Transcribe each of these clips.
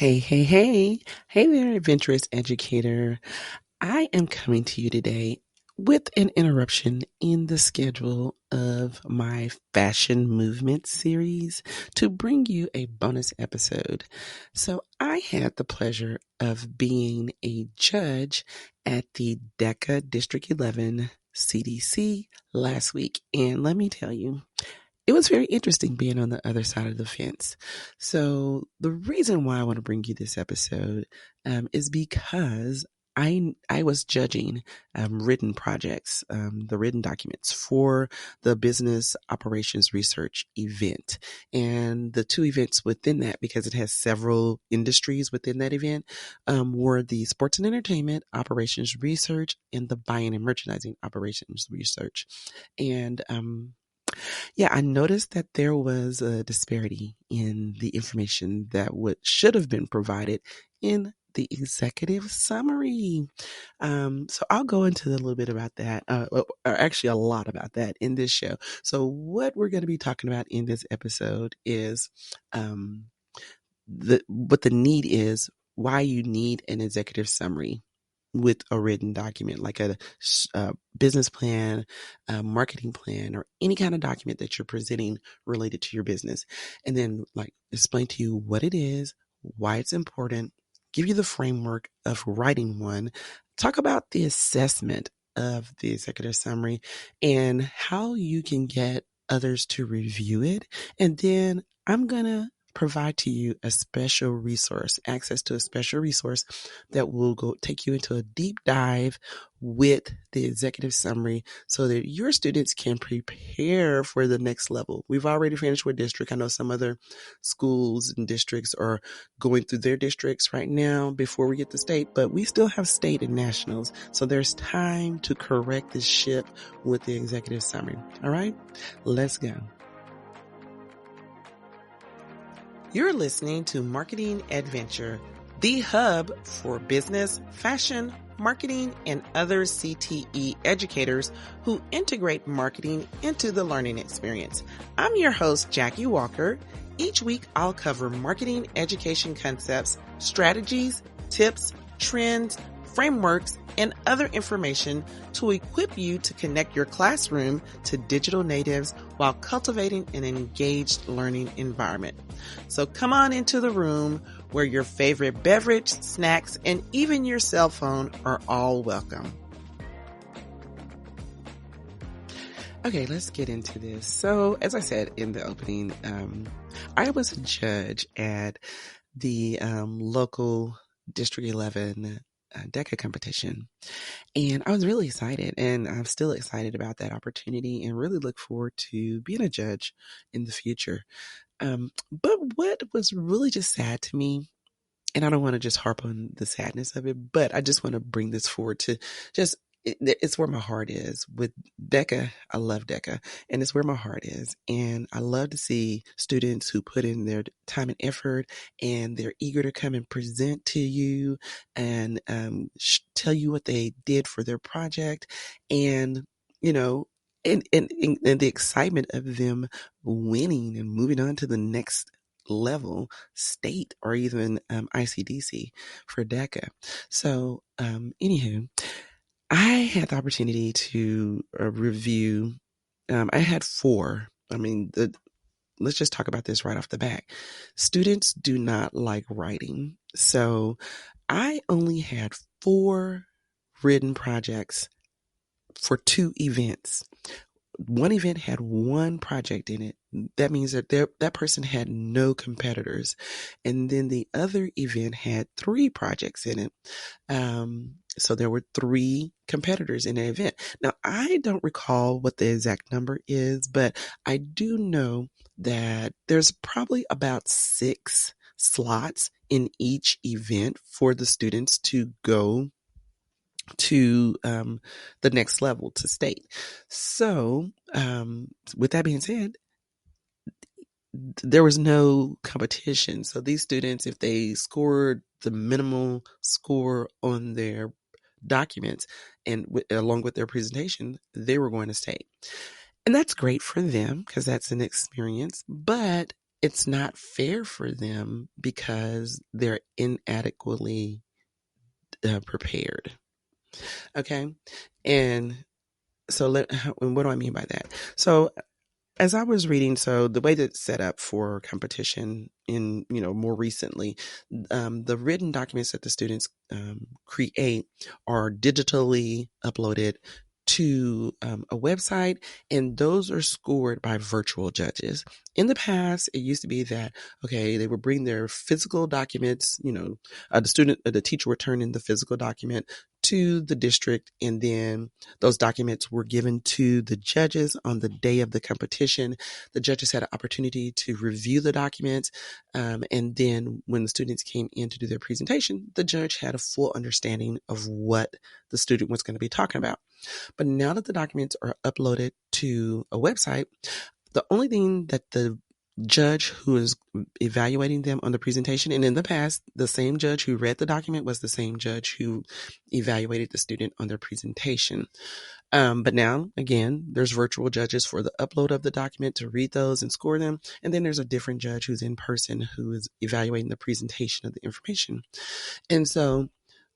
Hey, hey, hey. Hey there, adventurous educator. I am coming to you today with an interruption in the schedule of my fashion movement series to bring you a bonus episode. So I had the pleasure of being a judge at the DECA District 11 CDC last week. And let me tell you, it was very interesting being on the other side of the fence. So the reason why I want to bring you this episode is because I was judging written projects, the written documents for the business operations research event, and the two events within that, because it has several industries within that event, were the sports and entertainment operations research and the buying and merchandising operations research, and yeah, I noticed that there was a disparity in the information that should have been provided in the executive summary. So I'll go into a little bit about that, or actually a lot about that in this show. So what we're going to be talking about in this episode is um, what the need is, why you need an executive summary with a written document, like a business plan, a marketing plan, or any kind of document that you're presenting related to your business. And then, like, explain to you what it is, why it's important, give you the framework of writing one, talk about the assessment of the executive summary, and how you can get others to review it. And then I'm going to provide to you a special resource, access to a special resource that will go take you into a deep dive with the executive summary so that your students can prepare for the next level. We've already finished with district. I know some other schools and districts are going through their districts right now before we get to state, but we still have state and nationals. So there's time to correct this ship with the executive summary. All right, let's go. You're listening to Marketing Adventure, the hub for business, fashion, marketing, and other CTE educators who integrate marketing into the learning experience. I'm your host, Jackie Walker. Each week, I'll cover marketing education concepts, strategies, tips, trends, frameworks, and other information to equip you to connect your classroom to digital natives while cultivating an engaged learning environment. So come on into the room where your favorite beverage, snacks, and even your cell phone are all welcome. Okay, let's get into this. So, as I said in the opening, I was a judge at the local District 11 DECA competition. And I was really excited, and I'm still excited about that opportunity and really look forward to being a judge in the future. But what was really just sad to me, and I don't want to just harp on the sadness of it, but I just want to bring this forward to just, it's where my heart is with DECA. I love DECA, and it's where my heart is. And I love to see students who put in their time and effort, and they're eager to come and present to you and tell you what they did for their project. And, you know, and the excitement of them winning and moving on to the next level, state, or even ICDC for DECA. So, anywho, I had the opportunity to review. I had four. I mean, let's just talk about this right off the bat. Students do not like writing, so I only had four written projects for two events. One event had one project in it. That means that that person had no competitors. And then the other event had three projects in it. So there were three competitors in the event. Now, I don't recall what the exact number is, but I do know that there's probably about 6 slots in each event for the students to go to the next level, to state. So, with that being said, there was no competition. So these students, if they scored the minimal score on their documents and along with their presentation, they were going to state. And that's great for them because that's an experience. But it's not fair for them because they're inadequately prepared. Okay. And so what do I mean by that? So as I was reading, so the way that it's set up for competition in, more recently, the written documents that the students create are digitally uploaded to a website, and those are scored by virtual judges. In the past, it used to be that, okay, they would bring their physical documents, the teacher would turn in the physical document to the district, and then those documents were given to the judges on the day of the competition. The judges had an opportunity to review the documents, and then when the students came in to do their presentation, the judge had a full understanding of what the student was going to be talking about. But now that the documents are uploaded to a website, the only thing that the judge who is evaluating them on the presentation, and in the past, the same judge who read the document was the same judge who evaluated the student on their presentation. But now, again, there's virtual judges for the upload of the document to read those and score them. And then there's a different judge who's in person who is evaluating the presentation of the information. And so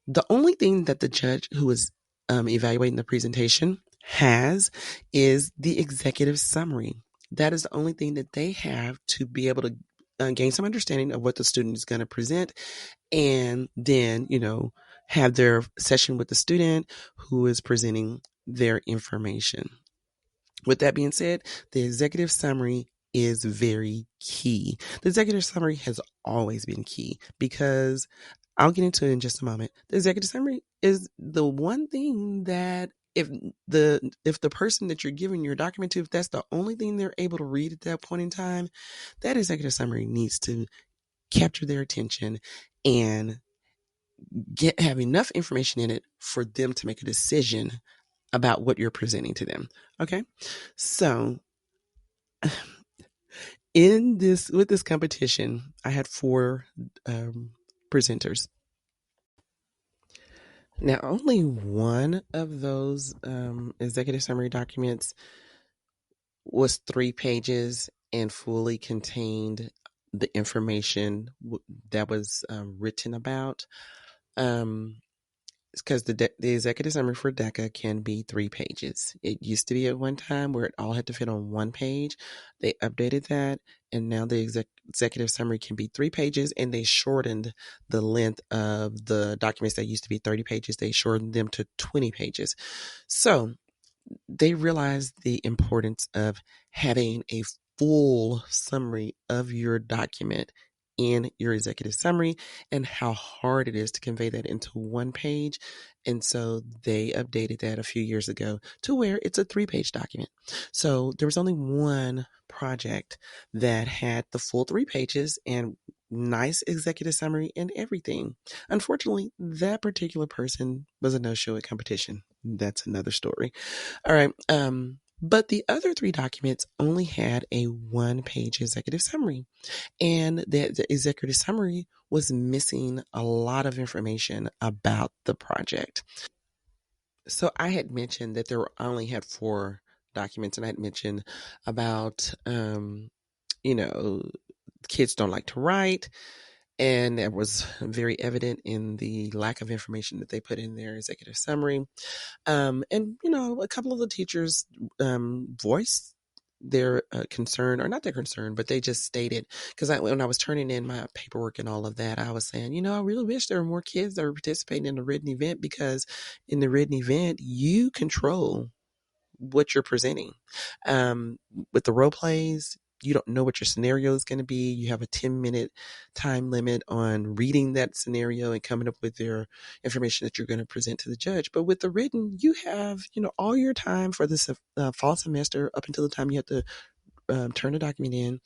the only thing that the judge who is evaluating the presentation has is the executive summary. That is the only thing that they have to be able to gain some understanding of what the student is going to present, and then, have their session with the student who is presenting their information. With that being said, the executive summary is very key. The executive summary has always been key because I'll get into it in just a moment. The executive summary is the one thing that if the person that you're giving your document to, if that's the only thing they're able to read at that point in time, that executive summary needs to capture their attention and have enough information in it for them to make a decision about what you're presenting to them. Okay. So with this competition, I had 4 presenters. Now, only one of those executive summary documents was 3 pages and fully contained the information that was written about. Because the executive summary for DECA can be 3 pages. It used to be at one time where it all had to fit on 1 page. They updated that, and now the executive summary can be 3 pages, and they shortened the length of the documents that used to be 30 pages. They shortened them to 20 pages. So they realized the importance of having a full summary of your document in your executive summary and how hard it is to convey that into 1 page. And so they updated that a few years ago to where it's a 3-page document. So there was only one project that had the full 3 pages and nice executive summary and everything. Unfortunately, that particular person was a no-show at competition. That's another story. All right. But the other 3 documents only had a 1-page executive summary. And the executive summary was missing a lot of information about the project. So I had mentioned that I only had 4 documents, and I had mentioned about, kids don't like to write. And that was very evident in the lack of information that they put in their executive summary. And, a couple of the teachers voiced their concern, or not their concern, but they just stated, because when I was turning in my paperwork and all of that, I was saying, I really wish there were more kids that were participating in the written event, because in the written event, you control what you're presenting. With the role plays, you don't know what your scenario is going to be. You have a 10-minute time limit on reading that scenario and coming up with your information that you're going to present to the judge. But with the written, you have, all your time for this fall semester up until the time you have to turn the document in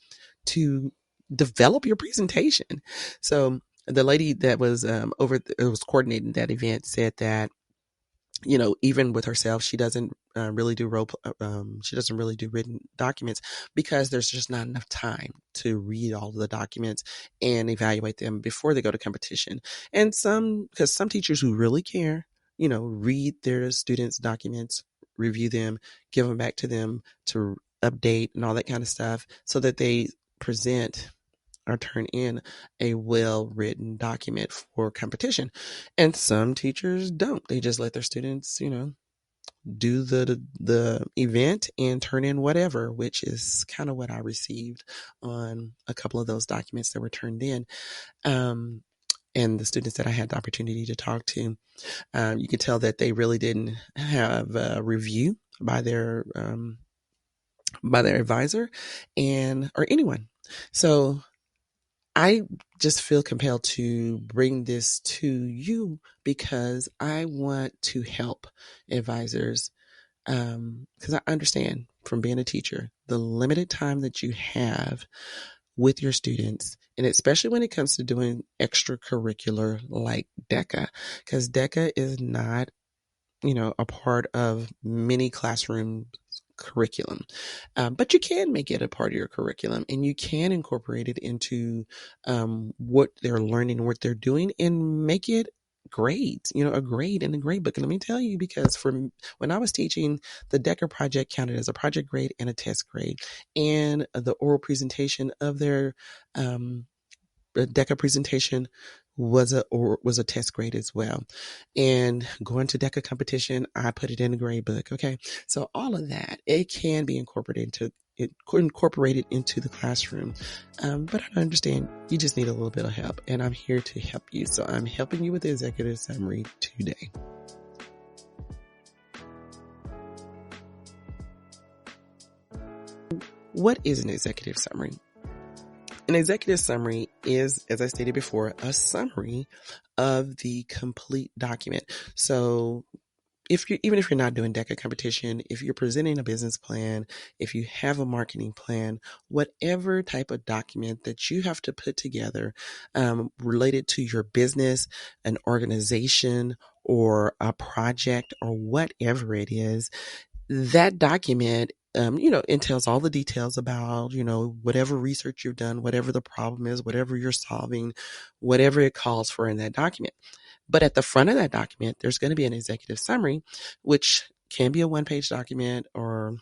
to develop your presentation. So the lady that was was coordinating that event said that, even with herself, she doesn't really do she doesn't really do written documents because there's just not enough time to read all of the documents and evaluate them before they go to competition. And because some teachers who really care, read their students' documents, review them, give them back to them to update and all that kind of stuff, so that they present or turn in a well-written document for competition. And some teachers don't. They just let their students, do the event and turn in whatever, which is kind of what I received on a couple of those documents that were turned in. And the students that I had the opportunity to talk to, you could tell that they really didn't have a review by their advisor or anyone. So I just feel compelled to bring this to you because I want to help advisors, because I understand from being a teacher the limited time that you have with your students, and especially when it comes to doing extracurricular like DECA, because DECA is not, a part of many classroom curriculum. But you can make it a part of your curriculum and you can incorporate it into what they're learning, what they're doing, and make it grades, a grade in the grade book. And let me tell you, because when I was teaching, the DECA project counted as a project grade and a test grade, and the oral presentation of their DECA presentation was a test grade as well. And going to DECA competition, I put it in the grade book. Okay. So all of that, it can be incorporated into the classroom. But I understand you just need a little bit of help, and I'm here to help you. So I'm helping you with the executive summary today. What is an executive summary? An executive summary is, as I stated before, a summary of the complete document. So even if you're not doing DECA competition, if you're presenting a business plan, if you have a marketing plan, whatever type of document that you have to put together related to your business, an organization, or a project, or whatever it is, that document entails all the details about, whatever research you've done, whatever the problem is, whatever you're solving, whatever it calls for in that document. But at the front of that document, there's going to be an executive summary, which can be a one-page document or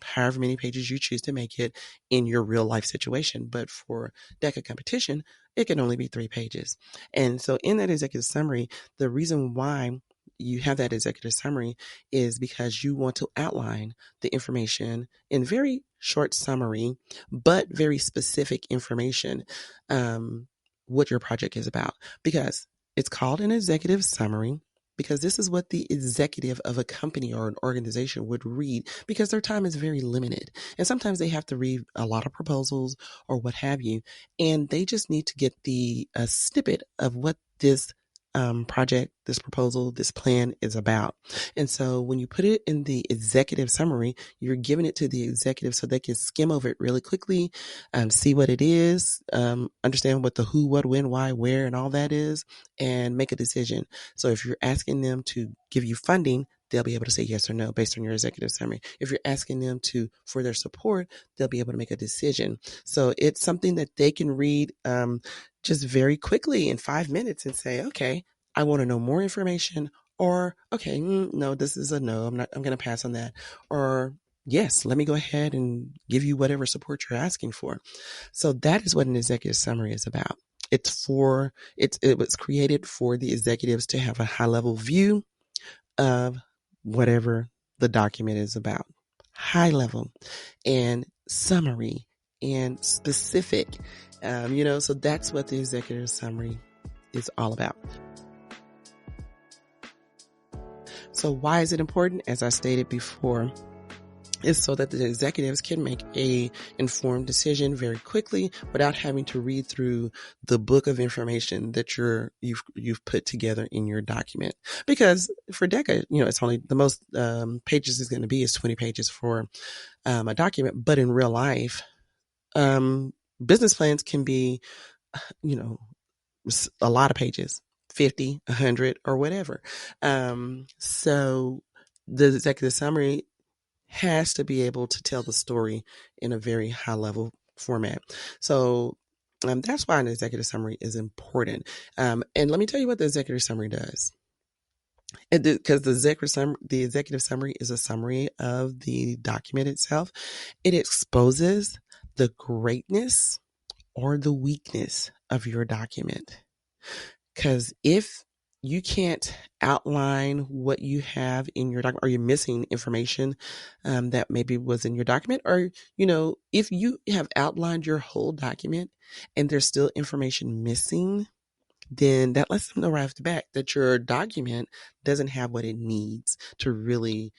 however many pages you choose to make it in your real life situation. But for DECA competition, it can only be 3 pages. And so in that executive summary, the reason why you have that executive summary is because you want to outline the information in very short summary, but very specific information, what your project is about. Because it's called an executive summary, because this is what the executive of a company or an organization would read, because their time is very limited. And sometimes they have to read a lot of proposals or what have you, and they just need to get a snippet of what this project, this proposal, this plan is about. And so when you put it in the executive summary, you're giving it to the executive so they can skim over it really quickly, see what it is, understand what the who, what, when, why, where, and all that is, and make a decision. So if you're asking them to give you funding, they'll be able to say yes or no based on your executive summary. If you're asking them for their support, they'll be able to make a decision. So it's something that they can read just very quickly in 5 minutes and say, okay, I want to know more information, or okay, no, this is a no. I'm going to pass on that. Or yes, let me go ahead and give you whatever support you're asking for. So that is what an executive summary is about. It was created for the executives to have a high level view of whatever the document is about. High level and summary and specific. So that's what the executive summary is all about. So why is it important? As I stated before, is so that the executives can make a informed decision very quickly without having to read through the book of information that you've put together in your document. Because for DECA, it's only the most pages is going to be is 20 pages for a document. But in real life, business plans can be, a lot of pages, 50, 100, or whatever. So the executive summary has to be able to tell the story in a very high level format. So that's why an executive summary is important. And let me tell you what the executive summary does. Because the executive summary is a summary of the document itself. It exposes the greatness or the weakness of your document. Because if you can't outline what you have in your document, or you're missing information that maybe was in your document, or, if you have outlined your whole document and there's still information missing, then that lets them know right off the bat that your document doesn't have what it needs to really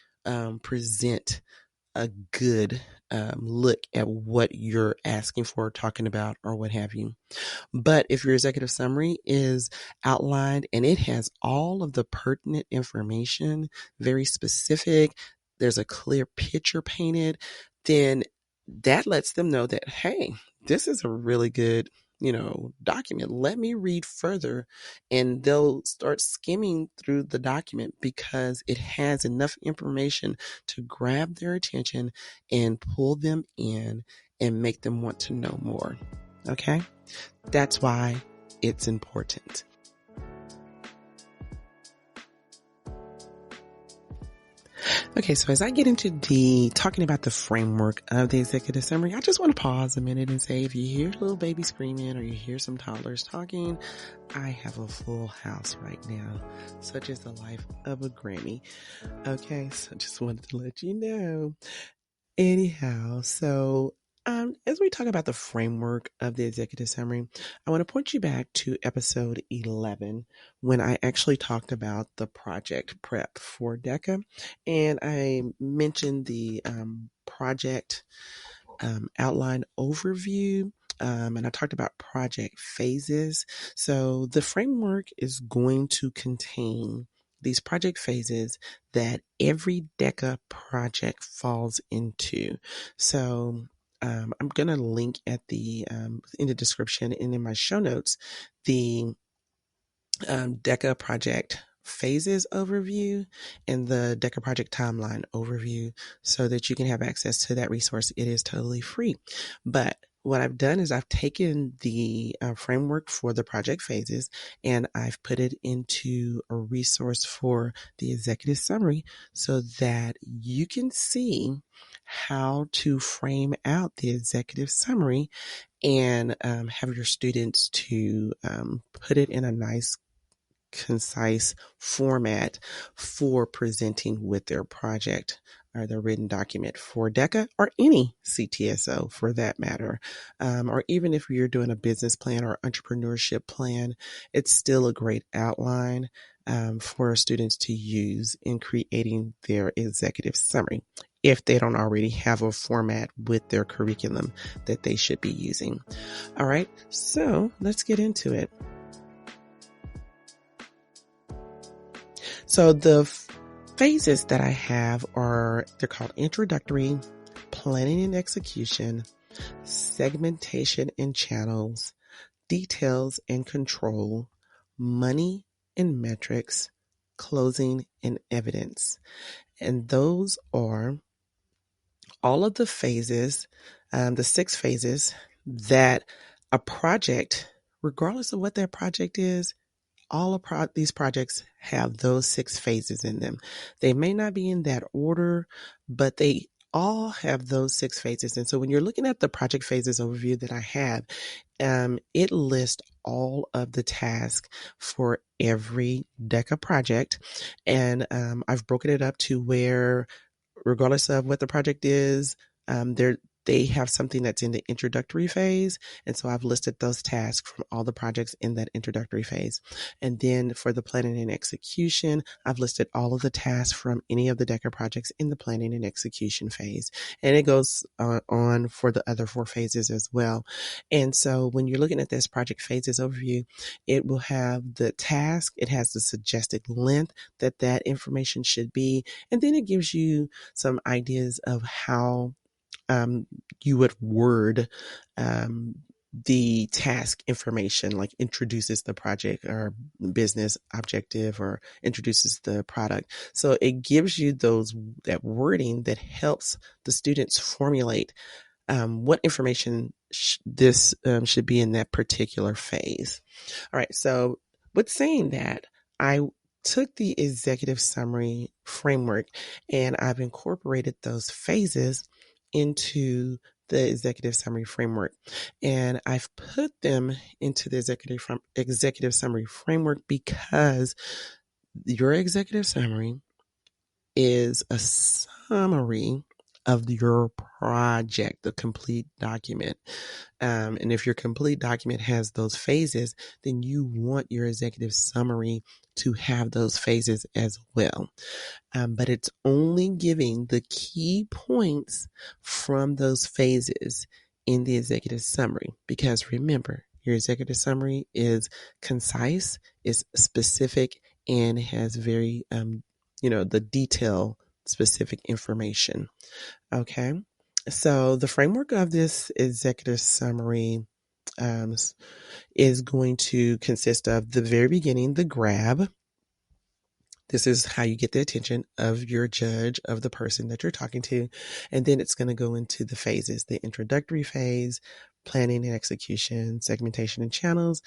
present a good look at what you're asking for, talking about, or what have you. But if your executive summary is outlined and it has all of the pertinent information, very specific, there's a clear picture painted, then that lets them know that, hey, this is a really good, document. Let me read further. And they'll start skimming through the document because it has enough information to grab their attention and pull them in and make them want to know more. Okay? That's why it's important. Okay, so as I get into talking about the framework of the executive summary, I just want to pause a minute and say, if you hear a little baby screaming or you hear some toddlers talking, I have a full house right now, such is the life of a granny. Okay, so just wanted to let you know. Anyhow, so as we talk about the framework of the executive summary, I want to point you back to episode 11 when I actually talked about the project prep for DECA, and I mentioned the project outline overview. And I talked about project phases. So the framework is going to contain these project phases that every DECA project falls into. So I'm going to link at in the description and in my show notes, the DECA project phases overview and the DECA project timeline overview so that you can have access to that resource. It is totally free. But what I've done is I've taken the framework for the project phases and I've put it into a resource for the executive summary so that you can see how to frame out the executive summary and have your students to put it in a nice, concise format for presenting with their project or their written document for DECA or any CTSO for that matter. Or even if you're doing a business plan or entrepreneurship plan, it's still a great outline for students to use in creating their executive summary if they don't already have a format with their curriculum that they should be using. All right, so let's get into it. So the phases that I have they're called introductory, planning and execution, segmentation and channels, details and control, money and metrics, closing and evidence. And those are all of the phases, the 6 phases that a project, regardless of what that project is, all of these projects have those 6 phases in them. They may not be in that order, but they all have those 6 phases. And so when you're looking at the project phases overview that I have, it lists all of the tasks for every DECA project. And I've broken it up to where, regardless of what the project is, they have something that's in the introductory phase. And so I've listed those tasks from all the projects in that introductory phase. And then for the planning and execution, I've listed all of the tasks from any of the DECA projects in the planning and execution phase. And it goes on for the other 4 phases as well. And so when you're looking at this project phases overview, it will have the task, it has the suggested length that information should be, and then it gives you some ideas of how you would word the task information, like introduces the project or business objective or introduces the product. So it gives you that wording that helps the students formulate what information this should be in that particular phase. All right. So with saying that, I took the executive summary framework and I've incorporated those phases into the executive summary framework. And I've put them into the executive summary framework because your executive summary is a summary of your project, the complete document. And if your complete document has those phases, then you want your executive summary to have those phases as well. But it's only giving the key points from those phases in the executive summary. Because remember, your executive summary is concise, is specific, and has very, the detail specific information. Okay. So the framework of this executive summary um, is going to consist of the very beginning, the grab. This is how you get the attention of your judge, of the person that you're talking to. And then it's going to go into the phases, the introductory phase, planning and execution, segmentation and channels,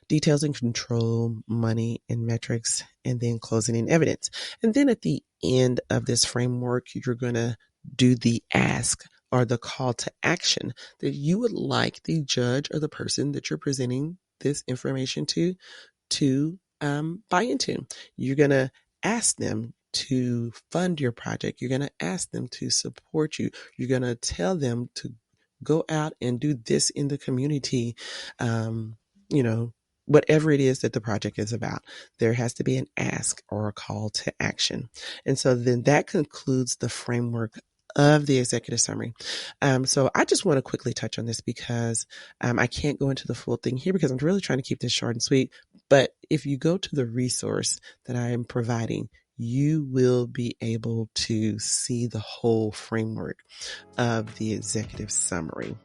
details and control, money and metrics, and then closing and evidence. And then at the end of this framework, you're going to do the ask or the call to action that you would like the judge or the person that you're presenting this information to buy into. You're going to ask them to fund your project. You're going to ask them to support you. You're going to tell them to go out and do this in the community. Um, you know, whatever it is that the project is about, there has to be an ask or a call to action. And so then that concludes the framework of the executive summary. So I just want to quickly touch on this because I can't go into the full thing here because I'm really trying to keep this short and sweet. But if you go to the resource that I am providing, you will be able to see the whole framework of the executive summary.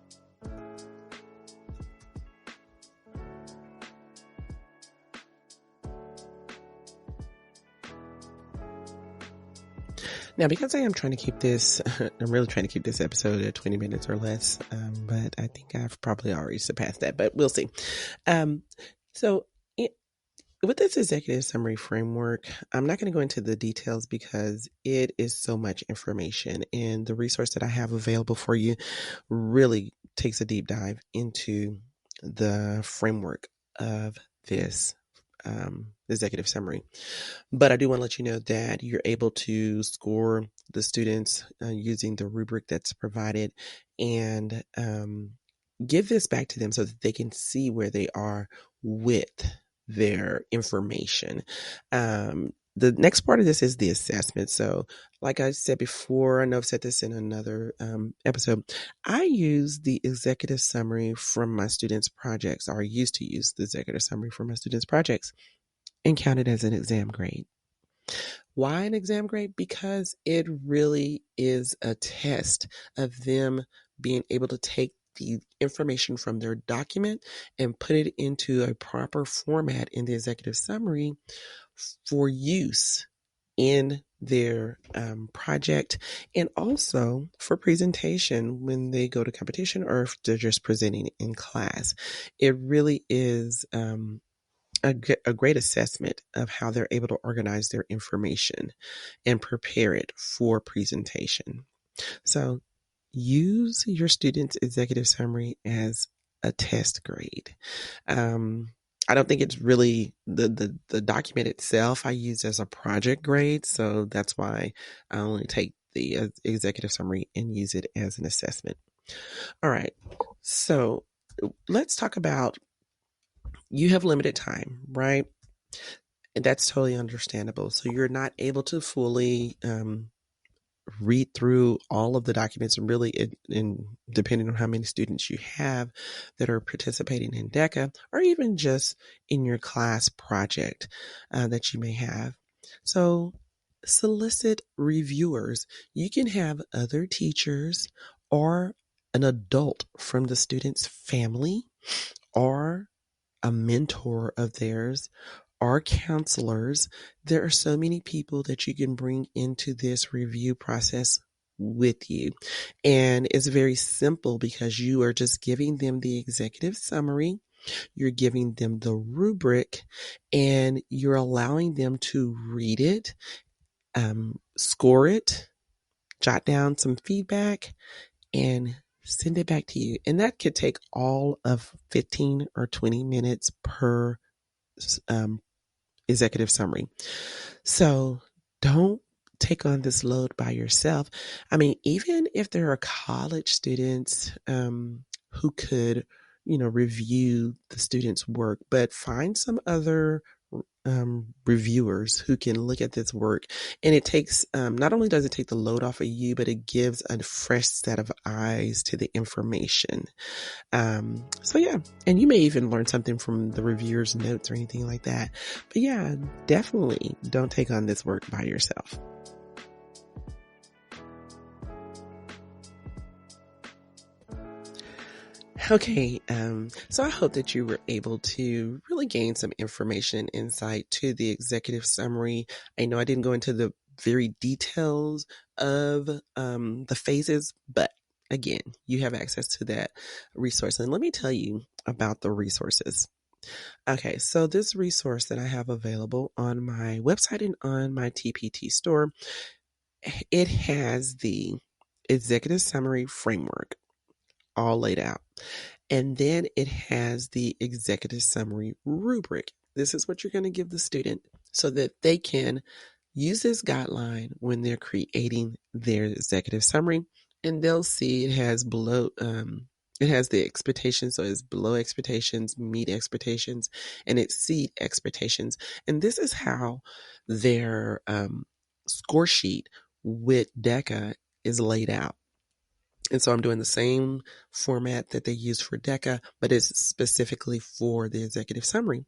Now, because I am trying to keep this, I'm really trying to keep this episode at 20 minutes or less, but I think I've probably already surpassed that, but we'll see. So with this executive summary framework, I'm not going to go into the details because it is so much information, and the resource that I have available for you really takes a deep dive into the framework of this executive summary. But I do want to let you know that you're able to score the students using the rubric that's provided and give this back to them so that they can see where they are with their information. The next part of this is the assessment. So like I said before, I know I've said this in another episode, I use the executive summary from my students' projects, or I used to use the executive summary from my students' projects and count it as an exam grade. Why an exam grade? Because it really is a test of them being able to take the information from their document and put it into a proper format in the executive summary for use in their project and also for presentation when they go to competition or if they're just presenting in class. It really is a great assessment of how they're able to organize their information and prepare it for presentation. So use your student's executive summary as a test grade. I don't think it's really the document itself I use as a project grade. So that's why I only take the executive summary and use it as an assessment. All right. So let's talk about, you have limited time, right? And that's totally understandable. So you're not able to fully read through all of the documents, and really, depending on how many students you have that are participating in DECA, or even just in your class project that you may have. So solicit reviewers. You can have other teachers or an adult from the student's family or a mentor of theirs or counselors. There are so many people that you can bring into this review process with you. And it's very simple because you are just giving them the executive summary, you're giving them the rubric, and you're allowing them to read it, score it, jot down some feedback, and send it back to you. And that could take all of 15 or 20 minutes per executive summary. So don't take on this load by yourself. I mean, even if there are college students who could, review the student's work, but find some other reviewers who can look at this work. And it takes, not only does it take the load off of you, but it gives a fresh set of eyes to the information. So yeah, and you may even learn something from the reviewer's notes or anything like that. But yeah, definitely don't take on this work by yourself. Okay, so I hope that you were able to really gain some information and insight to the executive summary. I know I didn't go into the very details of the phases, but again, you have access to that resource. And let me tell you about the resources. Okay, so this resource that I have available on my website and on my TPT store, it has the executive summary framework all laid out. And then it has the executive summary rubric. This is what you're going to give the student so that they can use this guideline when they're creating their executive summary. And they'll see it has below, it has the expectations. So it's below expectations, meet expectations, and exceed expectations. And this is how their score sheet with DECA is laid out. And so I'm doing the same format that they use for DECA, but it's specifically for the executive summary.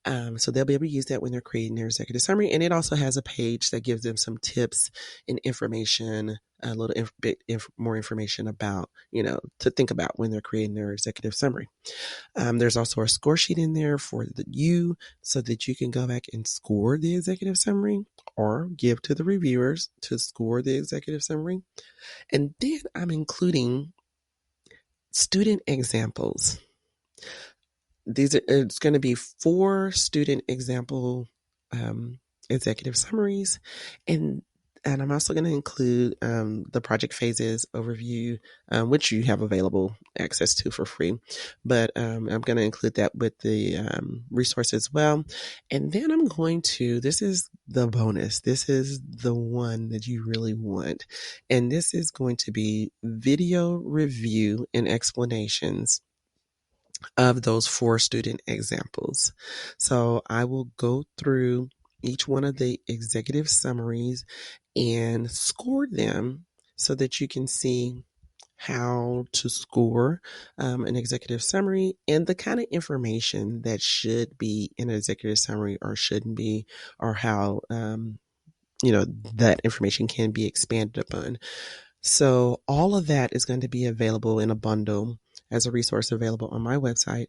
So they'll be able to use that when they're creating their executive summary. And it also has a page that gives them some tips and information, a little bit more information about, to think about when they're creating their executive summary. There's also a score sheet in there for you so that you can go back and score the executive summary or give to the reviewers to score the executive summary. And then I'm including student examples. It's going to be 4 student example executive summaries. And I'm also going to include the project phases overview, which you have available access to for free. But I'm going to include that with the resource as well. And then I'm going to, this is the bonus. This is the one that you really want. And this is going to be video review and explanations of those 4 student examples. So I will go through each one of the executive summaries and score them so that you can see how to score an executive summary and the kind of information that should be in an executive summary or shouldn't be, or how that information can be expanded upon. So all of that is going to be available in a bundle as a resource available on my website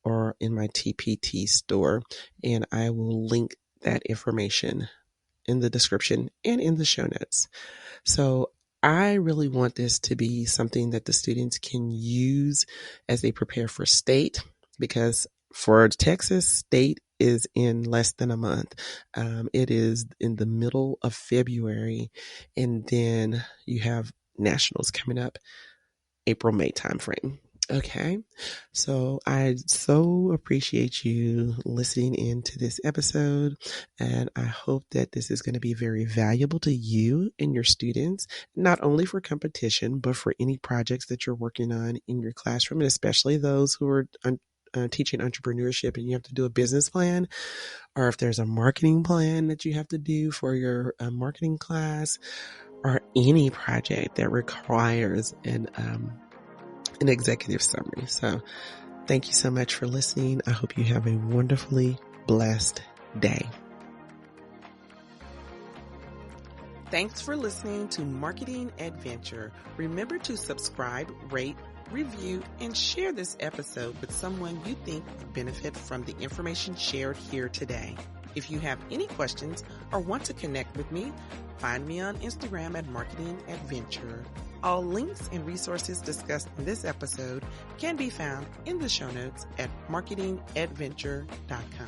or in my TPT store. And I will link that information in the description and in the show notes. So I really want this to be something that the students can use as they prepare for state, because for Texas, state is in less than a month. It is in the middle of February, and then you have nationals coming up April, May timeframe. Okay, so I so appreciate you listening into this episode, and I hope that this is going to be very valuable to you and your students, not only for competition, but for any projects that you're working on in your classroom, and especially those who are teaching entrepreneurship and you have to do a business plan, or if there's a marketing plan that you have to do for your marketing class, or any project that requires an executive summary. So thank you so much for listening. I hope you have a wonderfully blessed day. Thanks for listening to Marketing Adventure. Remember to subscribe, rate, review, and share this episode with someone you think would benefit from the information shared here today. If you have any questions or want to connect with me, find me on Instagram at Marketing Adventure. All links and resources discussed in this episode can be found in the show notes at marketingadventure.com.